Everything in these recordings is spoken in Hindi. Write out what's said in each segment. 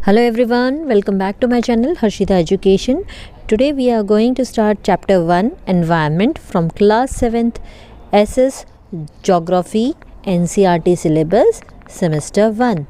Hello everyone, welcome back to my channel Harshida Education. Today we are going to start chapter 1 Environment from class 7th SS Geography Ncert syllabus semester 1.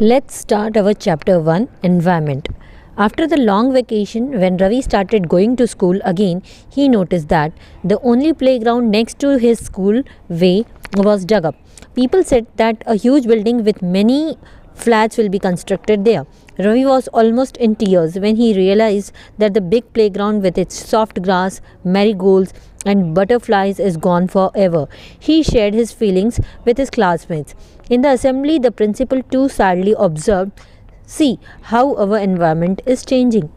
Let's start our chapter 1 Environment. After the long vacation, when Ravi started going to school again, he noticed that the only playground next to his school way was dug up. People said that a huge building with many flats will be constructed there. Ravi was almost in tears when he realized that the big playground with its soft grass, marigolds, and butterflies is gone forever. He shared his feelings with his classmates. In the assembly, the principal too sadly observed, "See how our environment is changing."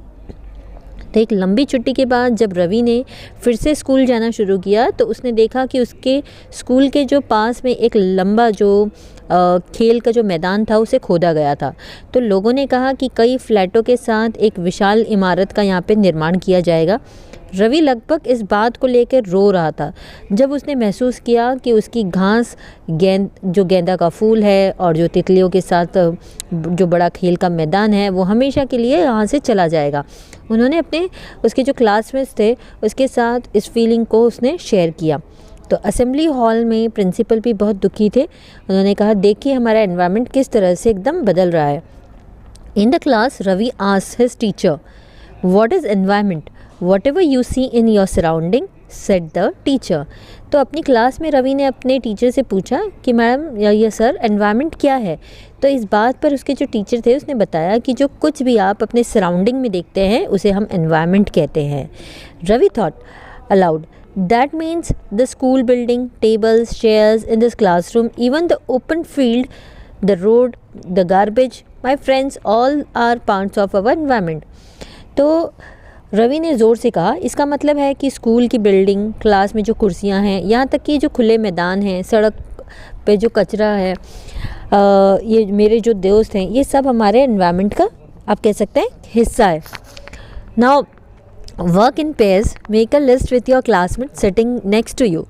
तो एक लंबी छुट्टी के बाद जब रवि ने फिर से स्कूल जाना शुरू किया तो उसने देखा कि उसके स्कूल के जो पास में एक लंबा जो खेल का जो मैदान था उसे खोदा गया था। तो लोगों ने कहा कि कई फ्लैटों के साथ एक विशाल इमारत का यहाँ पे निर्माण किया जाएगा। रवि लगभग इस बात को लेकर रो रहा था जब उसने महसूस किया कि उसकी घास गेंदा का फूल है और जो तितलियों के साथ जो बड़ा खेल का मैदान है वो हमेशा के लिए यहाँ से चला जाएगा। उन्होंने उसके जो क्लासमेट्स थे उसके साथ इस फीलिंग को उसने शेयर किया। तो असेंबली हॉल में प्रिंसिपल भी बहुत दुखी थे। उन्होंने कहा, देखिए हमारा एनवायरनमेंट किस तरह से एकदम बदल रहा है। In the class Ravi asked his teacher, what is environment? Whatever you see in your surrounding, said the teacher. तो अपनी क्लास में रवि ने अपने टीचर से पूछा कि मैडम या सर एनवायरनमेंट क्या है। तो इस बात पर उसके जो टीचर थे उसने बताया कि जो कुछ भी आप अपने सराउंडिंग में देखते हैं उसे हम एनवायरनमेंट कहते हैं। Ravi thought aloud, that means the school building, tables, chairs in this classroom, even the open field, the road, the garbage, my friends, all are parts of our environment. तो रवि ने ज़ोर से कहा, इसका मतलब है कि स्कूल की बिल्डिंग, क्लास में जो कुर्सियां हैं, यहाँ तक कि जो खुले मैदान हैं, सड़क पे जो कचरा है, ये मेरे जो दोस्त हैं, ये सब हमारे एनवायरनमेंट का आप कह सकते हैं हिस्सा है। Now work in pairs, make a list with your classmate sitting next to you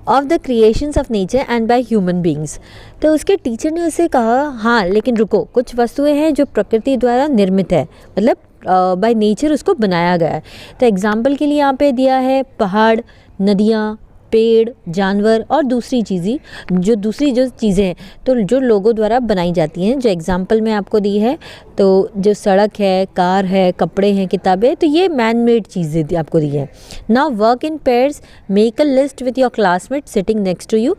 of the creations of nature and by human beings. तो उसके टीचर ने उसे कहा, हाँ लेकिन रुको, कुछ वस्तुएं हैं जो प्रकृति द्वारा निर्मित है, मतलब बाय नेचर उसको बनाया गया है। तो एग्जाम्पल के लिए यहाँ पे दिया है पहाड़, नदियाँ, पेड़, जानवर और दूसरी जो चीज़ें हैं तो जो लोगों द्वारा बनाई जाती हैं। जो एग्जाम्पल में आपको दी है तो जो सड़क है, कार है, कपड़े हैं, किताबें, तो ये मैन मेड चीज़ें आपको दी है। Now work in pairs, make a list with your classmate sitting next to you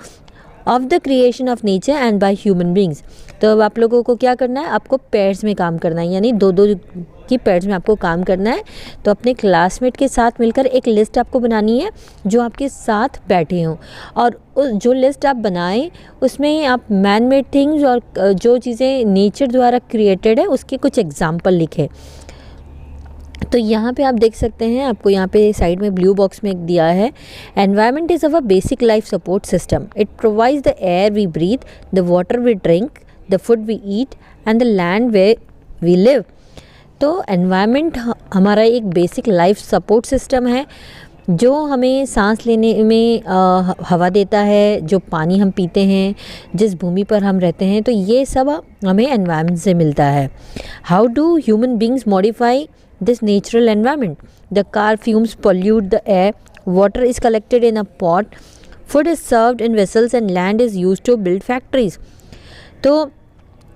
of the creation of nature and by human beings. तो अब आप लोगों को क्या करना है, आपको पेयर्स में काम करना है, यानी दो की पेयर्स में आपको काम करना है। तो अपने क्लासमेट के साथ मिलकर एक लिस्ट आपको बनानी है जो आपके साथ बैठे हों, और जो लिस्ट आप बनाएं उसमें आप मैन मेड थिंग्स और जो चीज़ें नेचर द्वारा क्रिएटेड है उसके कुछ एग्जाम्पल लिखें। तो यहाँ पे आप देख सकते हैं, आपको यहाँ पे साइड में ब्लू बॉक्स में एक दिया है, environment is our basic life support system. It provides the air we breathe, the water we drink, the food we eat and the land where we live. तो एनवायरनमेंट हमारा एक बेसिक लाइफ सपोर्ट सिस्टम है जो हमें सांस लेने में हवा देता है, जो पानी हम पीते हैं, जिस भूमि पर हम रहते हैं, तो ये सब हमें एनवायरनमेंट से मिलता है। How do human beings modify this natural environment? The car fumes pollute the air, water is collected in a pot, food is served in vessels and land is used to build factories. तो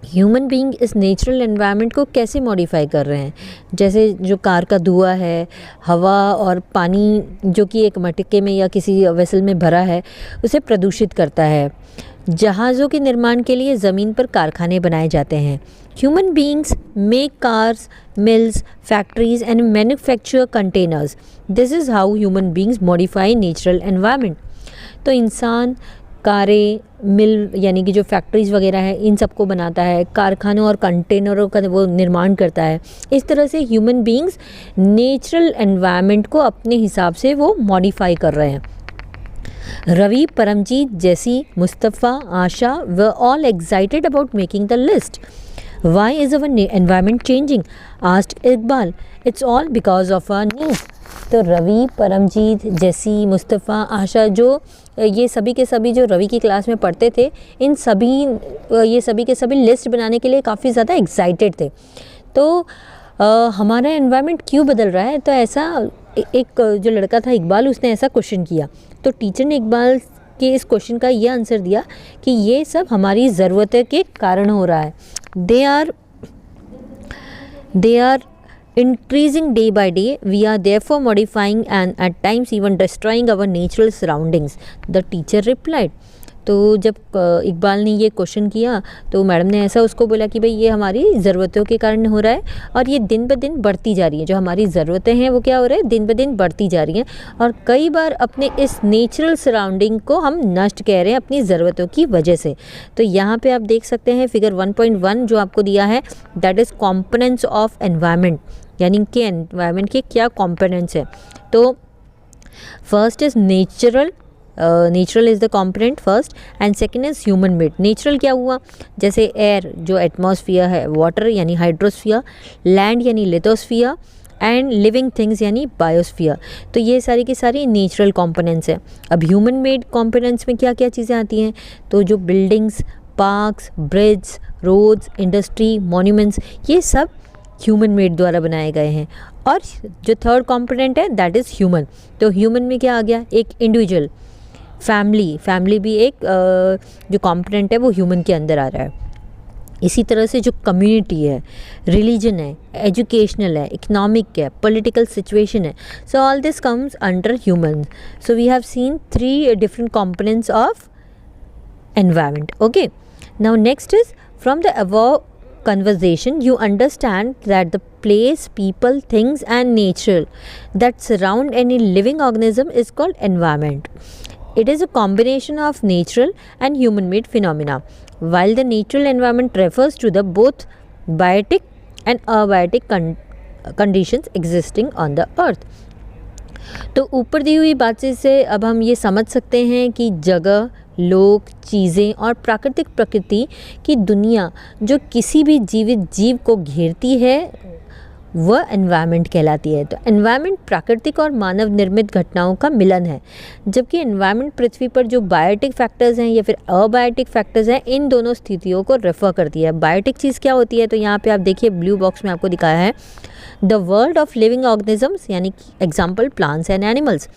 ह्यूमन बीइंग इस नेचुरल एनवायरनमेंट को कैसे मॉडिफाई कर रहे हैं? जैसे जो कार का धुआं है, हवा और पानी जो कि एक मटके में या किसी वेसल में भरा है उसे प्रदूषित करता है। जहाज़ों के निर्माण के लिए ज़मीन पर कारखाने बनाए जाते हैं। Human beings make cars, mills, factories and manufacture containers. This is how human beings modify natural environment. तो इंसान कारें, मिल यानी कि जो फैक्ट्रीज़ वगैरह है इन सबको बनाता है, कारखानों और कंटेनरों का वो निर्माण करता है। इस तरह से ह्यूमन बीइंग्स नेचुरल एनवायरनमेंट को अपने हिसाब से वो मॉडिफाई कर रहे हैं। रवि, परमजीत, जैसी, Mustafa, Asha were all excited about making the list. Why is our environment changing? asked Iqbal. It's all because of our needs. तो रवि, परमजीत, जैसी, मुस्तफ़ा, आशा, जो ये सभी के सभी जो रवि की क्लास में पढ़ते थे, ये सभी के सभी लिस्ट बनाने के लिए काफ़ी ज़्यादा एक्साइटेड थे। तो हमारा एनवायरनमेंट क्यों बदल रहा है, तो ऐसा एक जो लड़का था इकबाल, उसने ऐसा क्वेश्चन किया। तो टीचर ने इकबाल के इस क्वेश्चन का ये आंसर दिया कि ये सब हमारी ज़रूरत के कारण हो रहा है। They are increasing day by day. We are therefore modifying and at times even destroying our natural surroundings, the teacher replied. तो जब इकबाल ने ये क्वेश्चन किया तो मैडम ने ऐसा उसको बोला कि भाई ये हमारी ज़रूरतों के कारण हो रहा है और ये दिन ब दिन बढ़ती जा रही है। जो हमारी ज़रूरतें हैं वो क्या हो रहा है, दिन ब दिन बढ़ती जा रही हैं और कई बार अपने इस नेचुरल सराउंडिंग को हम नष्ट कह रहे हैं अपनी ज़रूरतों की वजह से। तो यहाँ पे आप देख सकते हैं फिगर 1.1 जो आपको दिया है, that is components of environment, यानी कि एनवायरनमेंट के क्या कॉम्पोनेंट्स हैं। तो first is natural is the component first and second is human made. Natural क्या हुआ, जैसे एयर जो एटमॉस्फियर है, वाटर यानी हाइड्रोस्फियर, लैंड यानी लिथोस्फियर एंड लिविंग थिंग्स यानी बायोस्फियर। तो ये सारी की सारी नेचुरल कॉम्पोनेंट्स हैं। अब ह्यूमन मेड कॉम्पोनेंट्स में क्या क्या चीज़ें आती हैं, तो जो buildings, parks, bridge, roads, industry, monuments, ये सब ह्यूमन मेड द्वारा बनाए गए हैं। और जो थर्ड कंपोनेंट है दैट इज़ ह्यूमन। तो ह्यूमन में क्या आ गया, एक इंडिविजुअल, फैमिली भी एक जो कंपोनेंट है वो ह्यूमन के अंदर आ रहा है। इसी तरह से जो कम्युनिटी है, रिलीजन है, एजुकेशनल है, इकोनॉमिक है, पॉलिटिकल सिचुएशन है, so all this comes under human. So we have seen 3 different components of environment. Okay, now next is from the above conversation you understand that the place, people, things and nature that surround any living organism is called environment. It is a combination of natural and human made phenomena. While the natural environment refers to the both biotic and abiotic conditions existing on the earth. तो ऊपर दी हुई बातों से अब हम ये समझ सकते हैं कि जगह, लोग, चीज़ें और प्राकृतिक प्रकृति की दुनिया जो किसी भी जीवित जीव को घेरती है वह एनवायरनमेंट कहलाती है। तो एनवायरनमेंट प्राकृतिक और मानव निर्मित घटनाओं का मिलन है, जबकि एनवायरनमेंट पृथ्वी पर जो बायोटिक फैक्टर्स हैं या फिर अबायोटिक फैक्टर्स हैं, इन दोनों स्थितियों को रेफर करती है। बायोटिक चीज़ क्या होती है, तो यहाँ पे आप देखिए ब्लू बॉक्स में आपको दिखाया है the world of living organisms, यानी एग्जाम्पल प्लांट्स एंड एनिमल्स।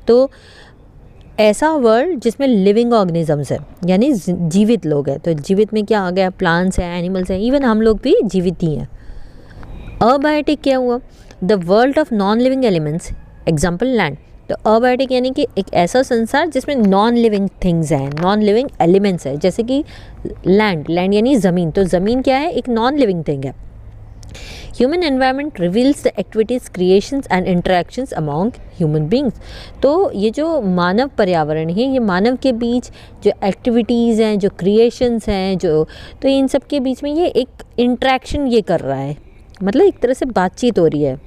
तो ऐसा वर्ल्ड जिसमें लिविंग ऑर्गेनिजम्स है यानी जीवित लोग हैं। तो जीवित में क्या आ गया, प्लांट्स हैं, एनिमल्स हैं, इवन हम लोग भी जीवित ही हैं। अबायोटिक क्या हुआ, the world of non living elements, example land. तो अबायोटिक यानी कि एक ऐसा संसार जिसमें नॉन लिविंग थिंग्स हैं, नॉन लिविंग एलिमेंट्स है, जैसे कि लैंड यानी ज़मीन। तो ज़मीन क्या है, एक नॉन लिविंग थिंग है। Human environment reveals the activities, creations and interactions among human beings. तो ये जो मानव पर्यावरण है, ये मानव के बीच जो एक्टिविटीज़ हैं, जो क्रिएशंस हैं, तो इन सब के बीच में ये एक इंट्रैक्शन ये कर रहा है, मतलब एक तरह से बातचीत हो रही है।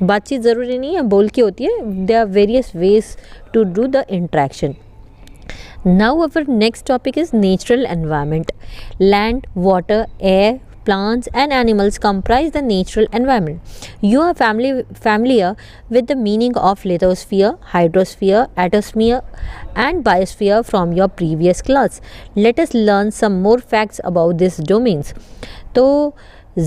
बातचीत ज़रूरी नहीं है बोल के होती है, there are various ways to do the interaction. Now our next topic is natural environment. Land, water, air, plants and animals comprise the natural environment. You are familiar with the meaning of lithosphere, hydrosphere, atmosphere and biosphere from your previous class. Let us learn some more facts about these domains. तो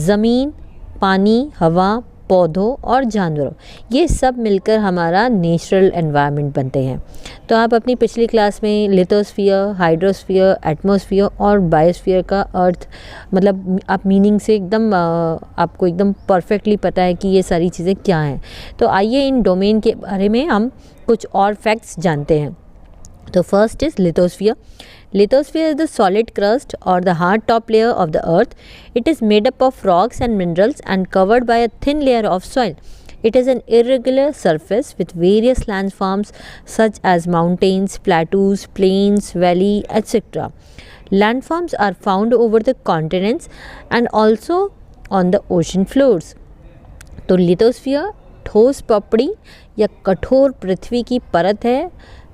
ज़मीन, पानी, हवा, पौधों और जानवरों, ये सब मिलकर हमारा नेचुरल एनवायरनमेंट बनते हैं। तो आप अपनी पिछली क्लास में लिथोस्फियर, हाइड्रोस्फियर, एटमॉस्फियर और बायोस्फियर का अर्थ मतलब आप मीनिंग से एकदम आपको एकदम परफेक्टली पता है कि ये सारी चीज़ें क्या हैं। तो आइए इन डोमेन के बारे में हम कुछ और फैक्ट्स जानते हैं। तो first is lithosphere. Lithosphere is the solid crust or the hard top layer of the earth. It is made up of rocks and minerals and covered by a thin layer of soil. It is an irregular surface with various landforms such as mountains, plateaus, plains, valley, etc. Landforms are found over the continents and also on the ocean floors. तो लिथोस्फियर ठोस पपड़ी या कठोर पृथ्वी की परत है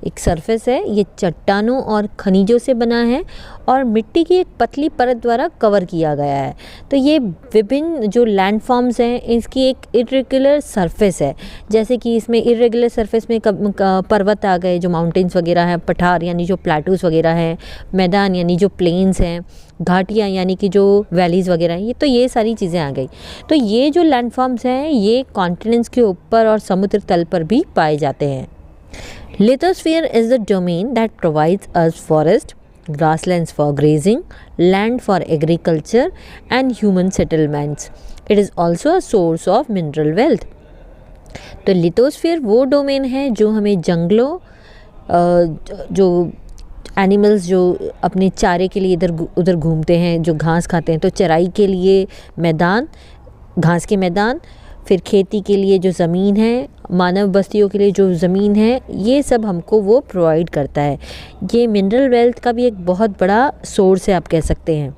एक सरफेस है, ये चट्टानों और खनिजों से बना है और मिट्टी की एक पतली परत द्वारा कवर किया गया है। तो ये विभिन्न जो लैंड फॉर्म्स हैं इसकी एक इरेगुलर सरफेस है, जैसे कि इसमें इरेगुलर सरफेस में पर्वत आ गए जो माउंटेन्स वगैरह हैं, पठार यानी जो प्लेटूज वगैरह हैं, मैदान यानी जो प्लेन्स हैं, घाटियाँ यानी कि जो वैलीज़ वगैरह हैं, तो ये सारी चीज़ें आ गई। तो ये जो लैंड फॉर्म्स हैं ये कॉन्टिनेंट्स के ऊपर और समुद्र तल पर भी पाए जाते हैं। Lithosphere is the domain that provides us forest, grasslands for grazing, land for agriculture and human settlements. It is also a source of mineral wealth. तो लिथोस्फीयर वो डोमेन है जो हमें जंगलों, जो एनिमल्स जो अपने चारे के लिए इधर उधर घूमते हैं, जो घास खाते हैं, तो चराई के लिए मैदान, घास के मैदान, फिर खेती के लिए जो ज़मीन है, मानव बस्तियों के लिए जो ज़मीन है, ये सब हमको वो प्रोवाइड करता है। ये मिनरल वेल्थ का भी एक बहुत बड़ा सोर्स है आप कह सकते हैं।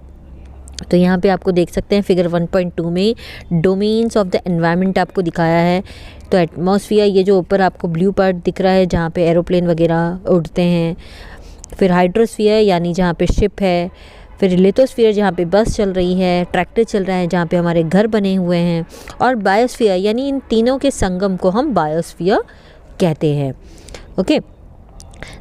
तो यहाँ पे आपको देख सकते हैं फिगर 1.2 में डोमेन्स ऑफ द एनवायरनमेंट आपको दिखाया है। तो एटमॉस्फेयर, ये जो ऊपर आपको ब्लू पार्ट दिख रहा है जहाँ पे एरोप्लेन वगैरह उड़ते हैं, फिर हाइड्रोस्फीयर यानी जहाँ पे शिप है, फिर लिथोस्फीयर जहाँ पे बस चल रही है, ट्रैक्टर चल रहा है, जहाँ पे हमारे घर बने हुए हैं, और बायोस्फीयर यानी इन तीनों के संगम को हम बायोस्फीयर कहते हैं। Okay,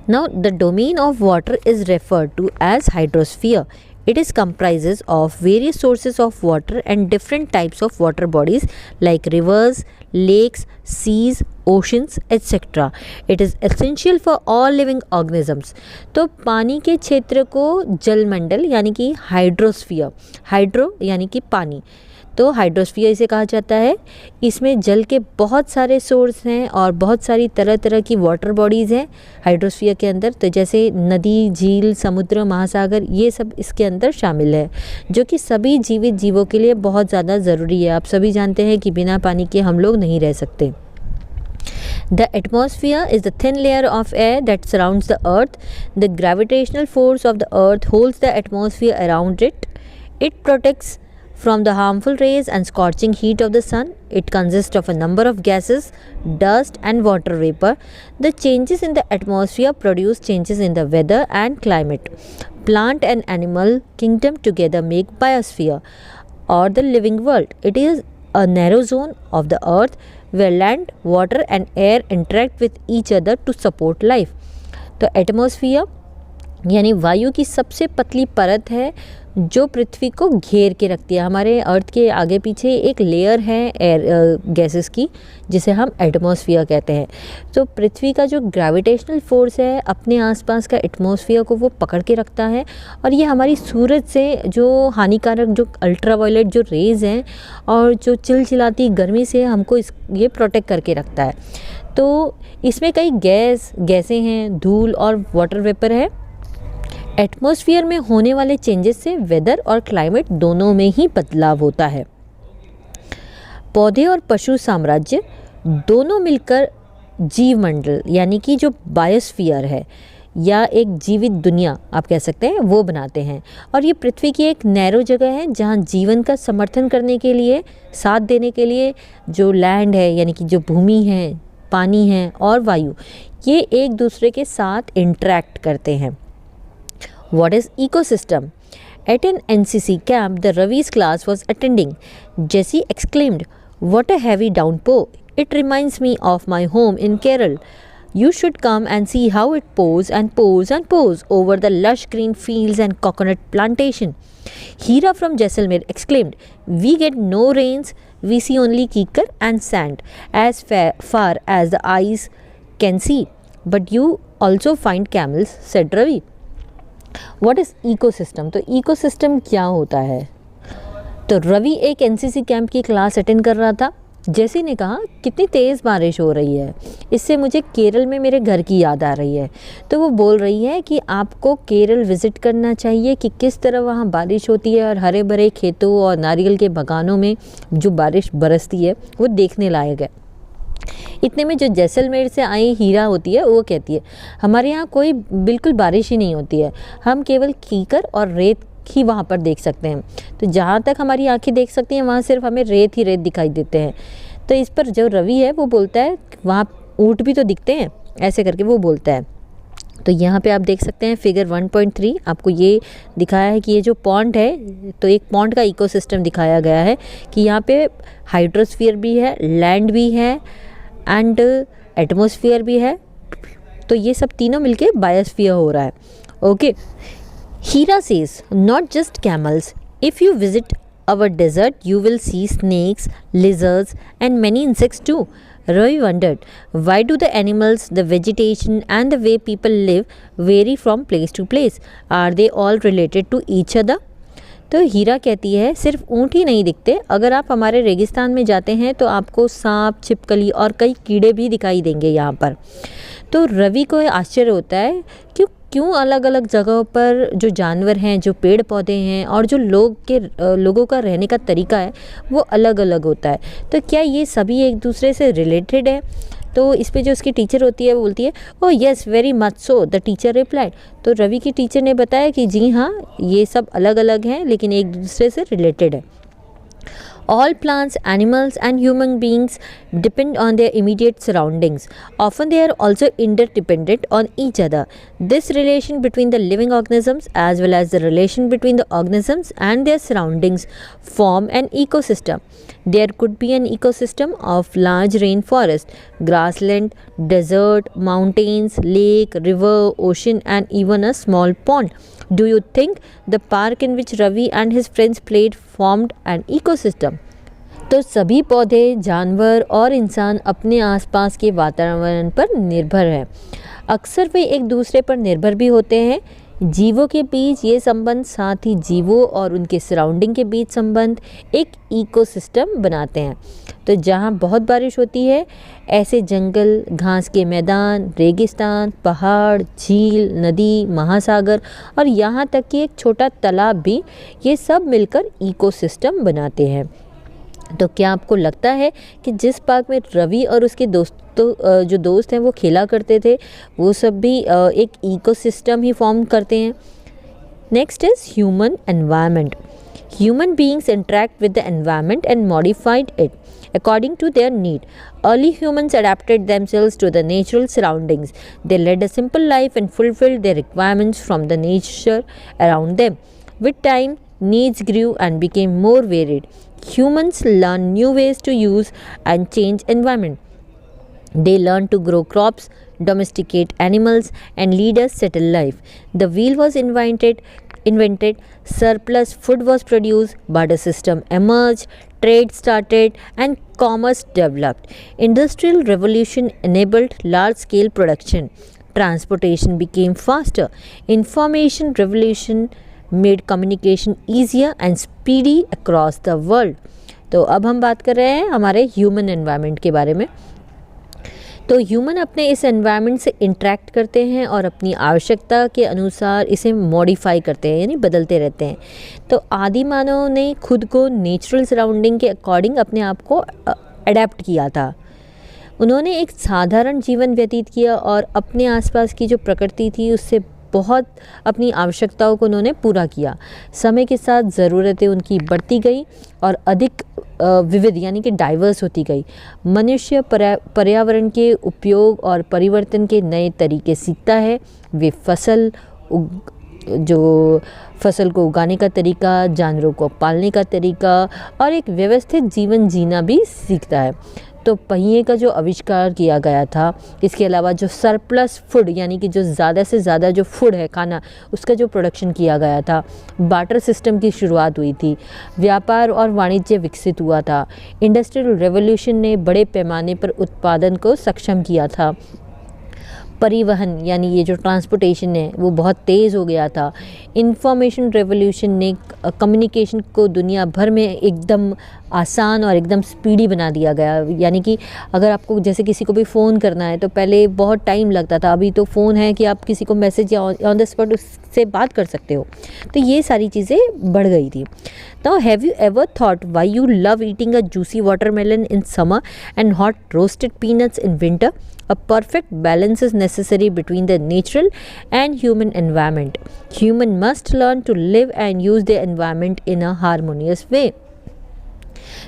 now the domain of water is referred to as hydrosphere. It is comprises of various sources of water and different types of water bodies like rivers, lakes, seas, oceans, etc. It is essential for all living organisms. तो पानी के क्षेत्र को जलमंडल यानी कि हाइड्रोस्फीयर, हाइड्रो यानी कि पानी, तो हाइड्रोस्फीयर इसे कहा जाता है। इसमें जल के बहुत सारे सोर्स हैं और बहुत सारी तरह तरह की वाटर बॉडीज़ हैं हाइड्रोस्फीयर के अंदर। तो जैसे नदी, झील, समुद्र, महासागर, ये सब इसके अंदर शामिल है, जो कि सभी जीवित जीवों के लिए बहुत ज़्यादा ज़रूरी है। आप सभी जानते हैं कि बिना पानी के हम लोग नहीं रह सकते। The atmosphere is the thin layer of air that surrounds the earth. The gravitational force of the earth holds the atmosphere around it. It protects from the harmful rays and scorching heat of the sun. It consists of a number of gases, dust and water vapor. The changes in the atmosphere produce changes in the weather and climate. Plant and animal kingdom together make biosphere or the living world. It is a narrow zone of the earth where land, water and air interact with each other to support life. तो एटमॉस्फियर यानी वायु की सबसे पतली परत है जो पृथ्वी को घेर के रखती है। हमारे अर्थ के आगे पीछे एक लेयर है एयर गैसेस की, जिसे हम एटमॉस्फियर कहते हैं। तो पृथ्वी का जो ग्रेविटेशनल फोर्स है अपने आसपास का एटमॉस्फियर को वो पकड़ के रखता है, और ये हमारी सूरज से जो हानिकारक जो अल्ट्रावायलेट जो रेज़ हैं और जो चिलचिलाती गर्मी से हमको ये प्रोटेक्ट करके रखता है। तो इसमें कई गैसें हैं, धूल और वाटर वेपर है। एटमॉस्फेयर में होने वाले चेंजेस से वेदर और क्लाइमेट दोनों में ही बदलाव होता है। पौधे और पशु साम्राज्य दोनों मिलकर जीवमंडल यानी कि जो बायोस्फीयर है या एक जीवित दुनिया आप कह सकते हैं वो बनाते हैं। और ये पृथ्वी की एक नैरो जगह है जहाँ जीवन का समर्थन करने के लिए, साथ देने के लिए जो लैंड है यानी कि जो भूमि है, पानी है और वायु, ये एक दूसरे के साथ इंटरेक्ट करते हैं। What is ecosystem? At an NCC camp, the Ravi's class was attending. Jessie exclaimed, "What a heavy downpour! It reminds me of my home in Kerala. You should come and see how it pours and pours and pours over the lush green fields and coconut plantation." Hira from Jaisalmer exclaimed, "We get no rains. We see only kikar and sand as far as the eyes can see. But you also find camels," said Ravi. What is ecosystem? तो इकोसिस्टम क्या होता है? तो रवि एक एनसीसी कैंप की क्लास अटेंड कर रहा था। जैसी ने कहा कितनी तेज़ बारिश हो रही है, इससे मुझे केरल में मेरे घर की याद आ रही है। तो वो बोल रही है कि आपको केरल विज़िट करना चाहिए कि किस तरह वहाँ बारिश होती है और हरे भरे खेतों और नारियल के बागानों में जो बारिश बरसती है वो देखने लायक है। इतने में जो जैसलमेर से आई हीरा होती है वो कहती है, हमारे यहाँ कोई बिल्कुल बारिश ही नहीं होती है, हम केवल कीकर और रेत ही वहाँ पर देख सकते हैं। तो जहाँ तक हमारी आंखें देख सकती हैं वहाँ सिर्फ हमें रेत ही रेत दिखाई देते हैं। तो इस पर जो रवि है वो बोलता है वहाँ ऊँट भी तो दिखते हैं, ऐसे करके वो बोलता है। तो यहाँ पे आप देख सकते हैं फिगर 1.3 आपको ये दिखाया है कि ये जो पॉन्ड है, तो एक पॉन्ड का इकोसिस्टम दिखाया गया है कि यहाँ पे हाइड्रोस्फीयर भी है, लैंड भी है एंड एटमॉस्फेयर भी है। तो ये सब तीनों मिलके बायोस्फीयर हो रहा है। Okay, Hira says not just camels, if you visit our desert you will see snakes, lizards and many insects too. Ravi wondered, why do the animals, the vegetation and the way people live vary from place to place? Are they all related to each other? तो हीरा कहती है सिर्फ ऊँट ही नहीं दिखते, अगर आप हमारे रेगिस्तान में जाते हैं तो आपको सांप, छिपकली और कई कीड़े भी दिखाई देंगे यहाँ पर। तो रवि को आश्चर्य होता है क्यों अलग अलग जगहों पर जो जानवर हैं, जो पेड़ पौधे हैं और जो लोगों का रहने का तरीका है वो अलग अलग होता है। तो क्या ये सभी एक दूसरे से रिलेटेड है? तो इस पे जो उसकी टीचर होती है वो बोलती है, oh yes very much so, the teacher replied. तो रवि की टीचर ने बताया कि जी हाँ, ये सब अलग अलग हैं लेकिन एक दूसरे से रिलेटेड है। All plants, animals and human beings depend on their immediate surroundings. Often they are also interdependent on each other. This relation between the living organisms as well as the relation between the organisms and their surroundings form an ecosystem. There could be an ecosystem of large rainforest, grassland, desert, mountains, lake, river, ocean and even a small pond. Do you think the park in which Ravi and his friends played formed an ecosystem? तो सभी पौधे, जानवर और इंसान अपने आसपास के वातावरण पर निर्भर हैं। अक्सर वे एक दूसरे पर निर्भर भी होते हैं। जीवों के बीच ये संबंध, साथ ही जीवों और उनके सराउंडिंग के बीच संबंध एक इकोसिस्टम बनाते हैं। तो जहाँ बहुत बारिश होती है, ऐसे जंगल, घास के मैदान, रेगिस्तान, पहाड़, झील, नदी, महासागर और यहाँ तक कि एक छोटा तालाब भी, ये सब मिलकर इकोसिस्टम बनाते हैं। तो क्या आपको लगता है कि जिस पार्क में रवि और उसके जो दोस्त हैं वो खेला करते थे, वो सब भी एक इकोसिस्टम ही फॉर्म करते हैं? Next is human environment. Human beings interact with the environment and modified it according to their need. Early humans adapted themselves to the natural surroundings. They led a simple life and fulfilled their requirements from the nature around them. With time, needs grew and became more varied. Humans learned new ways to use and change environment. They learned to grow crops, domesticate animals, and lead a settled life. The wheel was invented, surplus food was produced, barter system emerged, trade started, and commerce developed. Industrial revolution enabled large-scale production. Transportation became faster. Information revolution made communication easier and speedy across the world. तो अब हम बात कर रहे हैं हमारे ह्यूमन एनवायरनमेंट के बारे में। तो ह्यूमन अपने इस एनवायरनमेंट से इंटरेक्ट करते हैं और अपनी आवश्यकता के अनुसार इसे मॉडिफाई करते हैं, यानी बदलते रहते हैं। तो आदि मानव ने खुद को नेचुरल सराउंडिंग के अकॉर्डिंग अपने आप को अडेप्ट किया था। उन्होंने एक साधारण जीवन व्यतीत किया और अपने आसपास की जो प्रकृति थी उससे बहुत अपनी आवश्यकताओं को उन्होंने पूरा किया। समय के साथ ज़रूरतें उनकी बढ़ती गई और अधिक विविध यानी कि डाइवर्स होती गई। मनुष्य पर्यावरण के उपयोग और परिवर्तन के नए तरीके सीखता है। वे फसल को उगाने का तरीका, जानवरों को पालने का तरीका और एक व्यवस्थित जीवन जीना भी सीखता है। तो पहिए का जो आविष्कार किया गया था, इसके अलावा जो सरप्लस फूड यानी कि जो ज़्यादा से ज़्यादा जो फूड है, खाना, उसका जो प्रोडक्शन किया गया था, बार्टर सिस्टम की शुरुआत हुई थी, व्यापार और वाणिज्य विकसित हुआ था, इंडस्ट्रियल रेवोल्यूशन ने बड़े पैमाने पर उत्पादन को सक्षम किया था, परिवहन यानी ये जो ट्रांसपोर्टेशन है वो बहुत तेज़ हो गया था, इंफॉर्मेशन रेवोल्यूशन ने कम्युनिकेशन को दुनिया भर में एकदम आसान और एकदम स्पीडी बना दिया गया। यानी कि अगर आपको जैसे किसी को भी फ़ोन करना है तो पहले बहुत टाइम लगता था, अभी तो फ़ोन है कि आप किसी को मैसेज या ऑन द स्पॉट उससे बात कर सकते हो। तो ये सारी चीज़ें बढ़ गई थी। Now have you ever thought why you love eating a juicy watermelon in summer and hot roasted peanuts in winter? A perfect balance is necessary between the natural and human environment. Human must learn to live and use their environment in a harmonious way.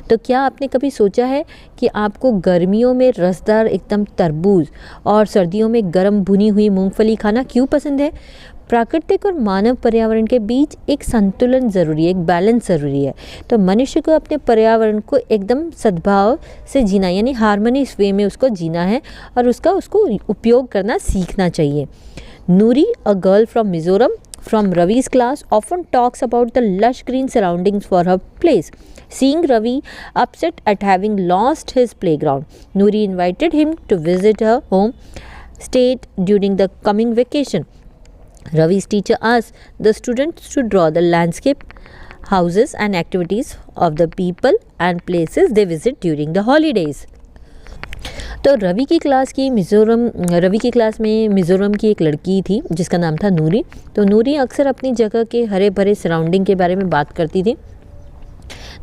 तो क्या आपने कभी सोचा है कि आपको गर्मियों में रसदार एकदम तरबूज और सर्दियों में गर्म भुनी हुई मूंगफली खाना क्यों पसंद है? प्राकृतिक और मानव पर्यावरण के बीच एक संतुलन ज़रूरी है, एक बैलेंस ज़रूरी है। तो मनुष्य को अपने पर्यावरण को एकदम सद्भाव से जीना, यानी हार्मोनियस वे में उसको जीना है और उसको उपयोग करना सीखना चाहिए। नूरी, a girl from Mizoram, from Ravi's class, often talks about the lush green surroundings for her place. Seeing Ravi upset at having lost his playground, Nuri invited him to visit her home state during the coming vacation. Ravi's teacher asked the students to draw the landscape, houses and activities of the people and places they visit during the holidays. तो रवि की क्लास में मिज़ोरम की एक लड़की थी जिसका नाम था नूरी। तो नूरी अक्सर अपनी जगह के हरे भरे सराउंडिंग के बारे में बात करती थी।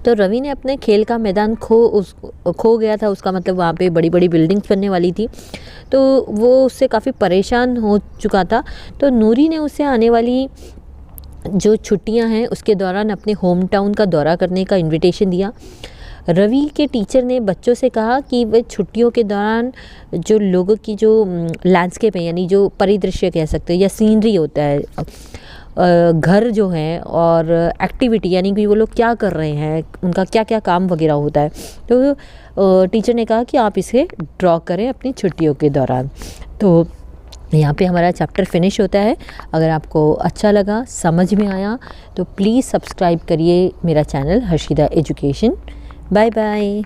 तो रवि ने अपने खेल का मैदान खो गया था, उसका मतलब वहाँ पे बड़ी बड़ी बिल्डिंग्स बनने वाली थी, तो वो उससे काफ़ी परेशान हो चुका था। तो नूरी ने उसे आने वाली जो छुट्टियाँ हैं उसके दौरान अपने होम टाउन का दौरा करने का इन्विटेशन दिया। रवि के टीचर ने बच्चों से कहा कि वे छुट्टियों के दौरान जो लोगों की जो लैंडस्केप है, यानी जो परिदृश्य कह सकते हैं या सीनरी होता है, घर जो है और एक्टिविटी, यानी कि वो लोग क्या कर रहे हैं, उनका क्या क्या काम वगैरह होता है, तो टीचर ने कहा कि आप इसे ड्रॉ करें अपनी छुट्टियों के दौरान। तो यहाँ पे हमारा चैप्टर फिनिश होता है। अगर आपको अच्छा लगा, समझ में आया, तो प्लीज़ सब्सक्राइब करिए मेरा channel Harshida education. Bye bye.